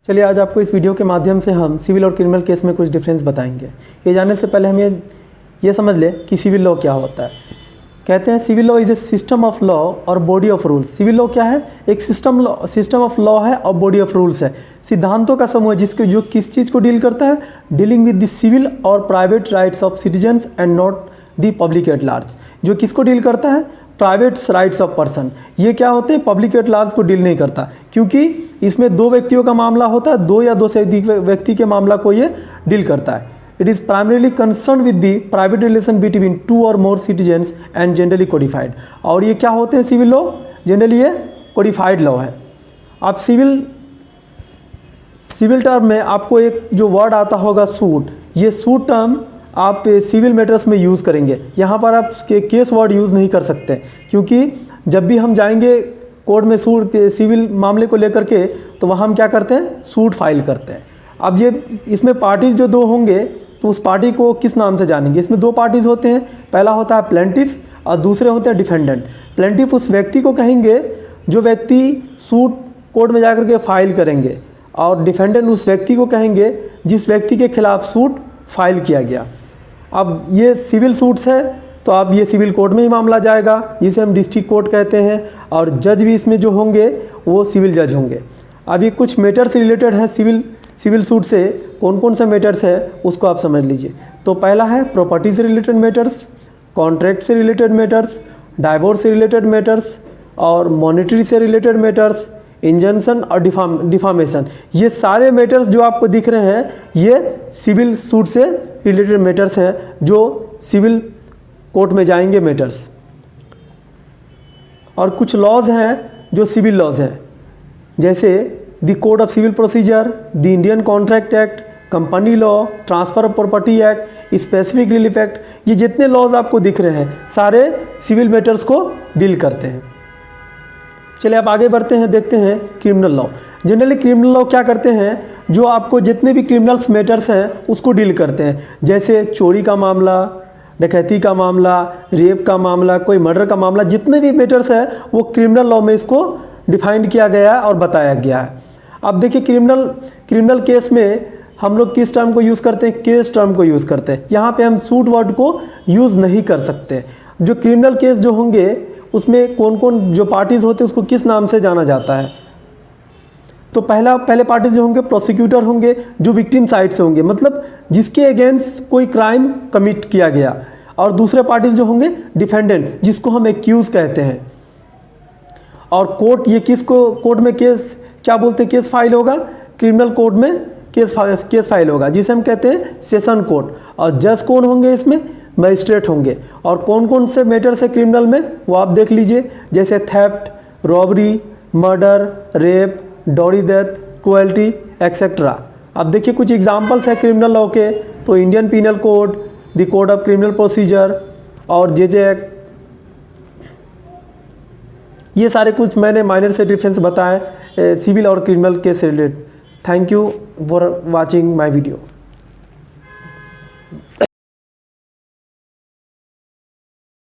चलिए आज आपको इस वीडियो के माध्यम से हम सिविल और क्रिमिनल केस में कुछ डिफरेंस बताएंगे। ये जानने से पहले हम ये समझ लें कि सिविल लॉ क्या होता है। कहते हैं civil law is a system of law और body of rules. Civil law क्या है? एक सिस्टम ऑफ लॉ है और बॉडी ऑफ रूल्स है। सिद्धांतों का समूह है जिसके जो किस चीज़ को डील करता है? डीलिंग विद द सिविल और private rights of citizens and not the public at large. जो किसको डील करता है? Private rights of person. ये क्या होते हैं? पब्लिक एट लार्ज को डील नहीं करता, क्योंकि इसमें दो व्यक्तियों का मामला होता है, दो या दो से अधिक व्यक्ति के मामला को ये डील करता है। It is primarily concern with the private relation between two और मोर सिटीजन्स एंड जनरली कोडिफाइड। और ये क्या होते हैं सिविल लॉ? जनरली ये कोडिफाइड लॉ है। आप सिविल टर्म में आपको एक जो वर्ड आता होगा सूट, ये सूट टर्म आप सिविल मैटर्स में यूज़ करेंगे। यहाँ पर आप केस वर्ड यूज़ नहीं कर सकते, क्योंकि जब भी हम जाएंगे कोर्ट में सूट सिविल मामले को लेकर के, तो वहाँ हम क्या करते हैं? सूट फाइल करते हैं। अब ये इसमें पार्टीज जो दो होंगे तो उस पार्टी को किस नाम से जानेंगे? इसमें दो पार्टीज होते हैं, पहला होता है प्लेंटिफ और दूसरे होते हैं डिफेंडेंट। प्लेंटिफ उस व्यक्ति को कहेंगे जो व्यक्ति सूट कोर्ट में जाकर के फाइल करेंगे, और डिफेंडेंट उस व्यक्ति को कहेंगे जिस व्यक्ति के खिलाफ सूट फाइल किया गया। अब ये सिविल सूट्स है तो अब ये सिविल कोर्ट में ही मामला जाएगा, जिसे हम डिस्ट्रिक्ट कोर्ट कहते हैं, और जज भी इसमें जो होंगे वो सिविल जज होंगे। अब ये कुछ मैटर्स रिलेटेड हैं सिविल सूट से। कौन कौन से मैटर्स है उसको आप समझ लीजिए। तो पहला है प्रॉपर्टी से रिलेटेड मैटर्स, कॉन्ट्रैक्ट से रिलेटेड मैटर्स, डाइवोर्स से रिलेटेड मैटर्स, और मॉनेटरी से रिलेटेड मैटर्स, इंजंक्शन और डिफामेशन। ये सारे मैटर्स जो आपको दिख रहे हैं ये सिविल सूट से रिलेटेड मैटर्स हैं, जो सिविल कोर्ट में जाएंगे मैटर्स। और कुछ लॉज हैं जो सिविल लॉज हैं, जैसे the code of civil procedure, the Indian contract act, company law, transfer of property act, specific relief act. ये जितने लॉज आपको दिख रहे हैं सारे सिविल मैटर्स को डील करते हैं। चलिए आप आगे बढ़ते हैं, देखते हैं criminal law. Generally criminal law क्या करते हैं? जो आपको जितने भी क्रिमिनल्स मैटर्स हैं उसको डील करते हैं, जैसे चोरी का मामला, डकैती का मामला, रेप का मामला, कोई मर्डर का मामला, जितने भी मैटर्स हैं वो क्रिमिनल लॉ में इसको डिफाइंड किया गया है और बताया गया है। अब देखिए क्रिमिनल केस में हम लोग किस टर्म को यूज़ करते हैं? केस टर्म को यूज़ करते हैं। यहाँ पे हम सूट वर्ड को यूज़ नहीं कर सकते। जो क्रिमिनल केस जो होंगे उसमें कौन कौन जो पार्टीज़ होते हैं उसको किस नाम से जाना जाता है? तो पहले पार्टीज जो होंगे प्रोसिक्यूटर होंगे, जो विक्टिम साइड से होंगे, मतलब जिसके अगेंस्ट कोई क्राइम कमिट किया गया। और दूसरे पार्टीज जो होंगे डिफेंडेंट, जिसको हम एक्यूज कहते हैं। और कोर्ट, ये किसको कोर्ट में केस क्या बोलते हैं? केस फाइल होगा क्रिमिनल कोर्ट में, केस फाइल होगा जिसे हम कहते हैं सेशन कोर्ट। और जज कौन होंगे इसमें? मजिस्ट्रेट होंगे। और कौन कौन से मैटर्स है क्रिमिनल में वो आप देख लीजिए, जैसे theft, robbery, murder, rape, dowry death, cruelty etcetera. अब देखिए कुछ एग्जांपल्स है क्रिमिनल लॉ के, तो Indian penal code, the code of criminal procedure और जेजे एक्ट। ये सारे कुछ मैंने माइनर से डिफरेंस बताए सिविल और क्रिमिनल केस से related. Thank you for watching my video.